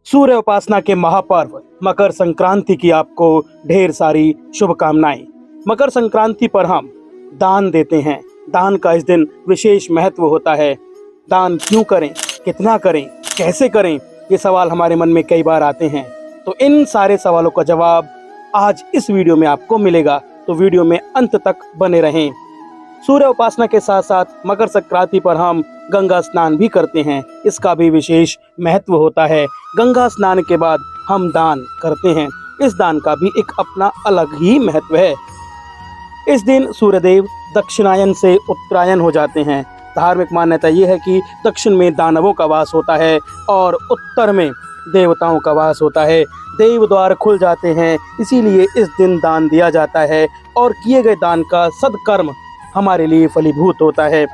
सूर्य उपासना के महापर्व मकर संक्रांति की आपको ढेर सारी शुभकामनाएं। मकर संक्रांति पर हम दान देते हैं। दान का इस दिन विशेष महत्व होता है। दान क्यों करें, कितना करें, कैसे करें, ये सवाल हमारे मन में कई बार आते हैं। तो इन सारे सवालों का जवाब आज इस वीडियो में आपको मिलेगा, तो वीडियो में अंत तक बने रहें। सूर्य उपासना के साथ साथ मकर संक्रांति पर हम गंगा स्नान भी करते हैं। इसका भी विशेष महत्व होता है। गंगा स्नान के बाद हम दान करते हैं। इस दान का भी एक अपना अलग ही महत्व है। इस दिन सूर्यदेव दक्षिणायन से उत्तरायण हो जाते हैं। धार्मिक मान्यता ये है कि दक्षिण में दानवों का वास होता है और उत्तर में देवताओं का वास होता है। देव द्वार खुल जाते हैं, इसीलिए इस दिन दान दिया जाता है और किए गए दान का सदकर्म हमारे लिए फलीभूत होता है।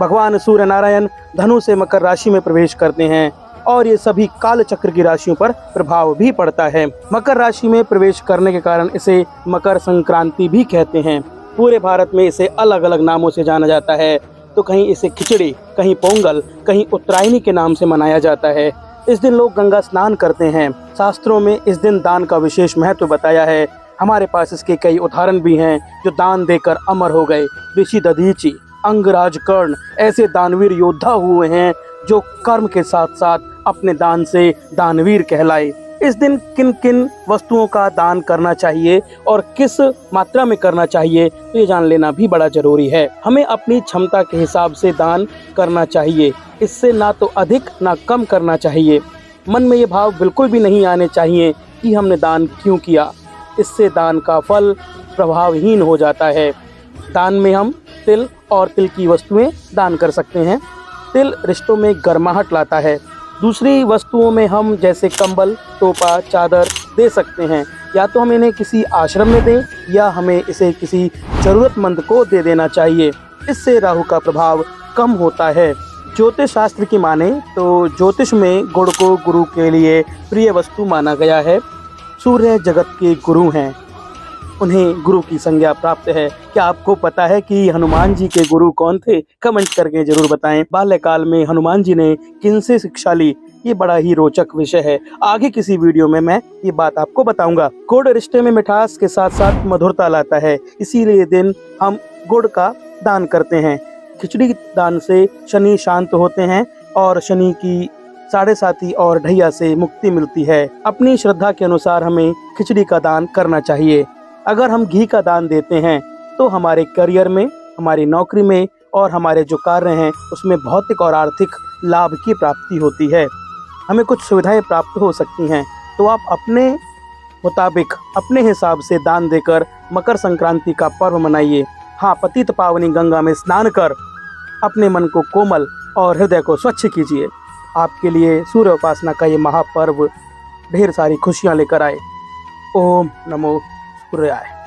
भगवान सूर्य नारायण धनु से मकर राशि में प्रवेश करते हैं और ये सभी काल चक्र की राशियों पर प्रभाव भी पड़ता है। मकर राशि में प्रवेश करने के कारण इसे मकर संक्रांति भी कहते हैं। पूरे भारत में इसे अलग अलग नामों से जाना जाता है। तो कहीं इसे खिचड़ी, कहीं पोंगल, कहीं उत्तरायणी के नाम से मनाया जाता है। इस दिन लोग गंगा स्नान करते हैं। शास्त्रों में इस दिन दान का विशेष महत्व बताया है। हमारे पास इसके कई उदाहरण भी हैं जो दान देकर अमर हो गए। ऋषि दधीचि, अंगराज कर्ण ऐसे दानवीर योद्धा हुए हैं जो कर्म के साथ साथ अपने दान से दानवीर कहलाए। इस दिन किन किन वस्तुओं का दान करना चाहिए और किस मात्रा में करना चाहिए, तो ये जान लेना भी बड़ा जरूरी है। हमें अपनी क्षमता के हिसाब से दान करना चाहिए। इससे ना तो अधिक ना कम करना चाहिए। मन में ये भाव बिल्कुल भी नहीं आने चाहिए कि हमने दान क्यों किया। इससे दान का फल प्रभावहीन हो जाता है। दान में हम तिल और तिल की वस्तुएं दान कर सकते हैं। तिल रिश्तों में गर्माहट लाता है। दूसरी वस्तुओं में हम जैसे कंबल, टोपा, चादर दे सकते हैं। या तो हम इन्हें किसी आश्रम में दें या हमें इसे किसी ज़रूरतमंद को दे देना चाहिए। इससे राहु का प्रभाव कम होता है। ज्योतिष शास्त्र की माने तो ज्योतिष में गुड़ को गुरु के लिए प्रिय वस्तु माना गया है। सूर्य जगत के गुरु हैं, उन्हें गुरु की संज्ञा प्राप्त है। क्या आपको पता है कि हनुमान जी के गुरु कौन थे? कमेंट करके जरूर बताएं। बाल्यकाल में हनुमान जी ने किनसे शिक्षा ली? ये बड़ा ही रोचक विषय है। आगे किसी वीडियो में मैं ये बात आपको बताऊंगा। गुड़ रिश्ते में मिठास के साथ साथ मधुरता लाता है, इसीलिए दिन हम गुड़ का दान करते हैं। खिचड़ी दान से शनि शांत होते हैं और शनि की 7.5 और ढैया से मुक्ति मिलती है। अपनी श्रद्धा के अनुसार हमें खिचड़ी का दान करना चाहिए। अगर हम घी का दान देते हैं तो हमारे करियर में, हमारी नौकरी में और हमारे जो कार्य हैं उसमें भौतिक और आर्थिक लाभ की प्राप्ति होती है। हमें कुछ सुविधाएं प्राप्त हो सकती हैं। तो आप अपने मुताबिक, अपने हिसाब से दान देकर मकर संक्रांति का पर्व मनाइए। हाँ, पतित पावनी गंगा में स्नान कर अपने मन को कोमल और हृदय को स्वच्छ कीजिए। आपके लिए सूर्य उपासना का ये महापर्व ढेर सारी खुशियाँ लेकर आए। ओम नमो सूर्याय।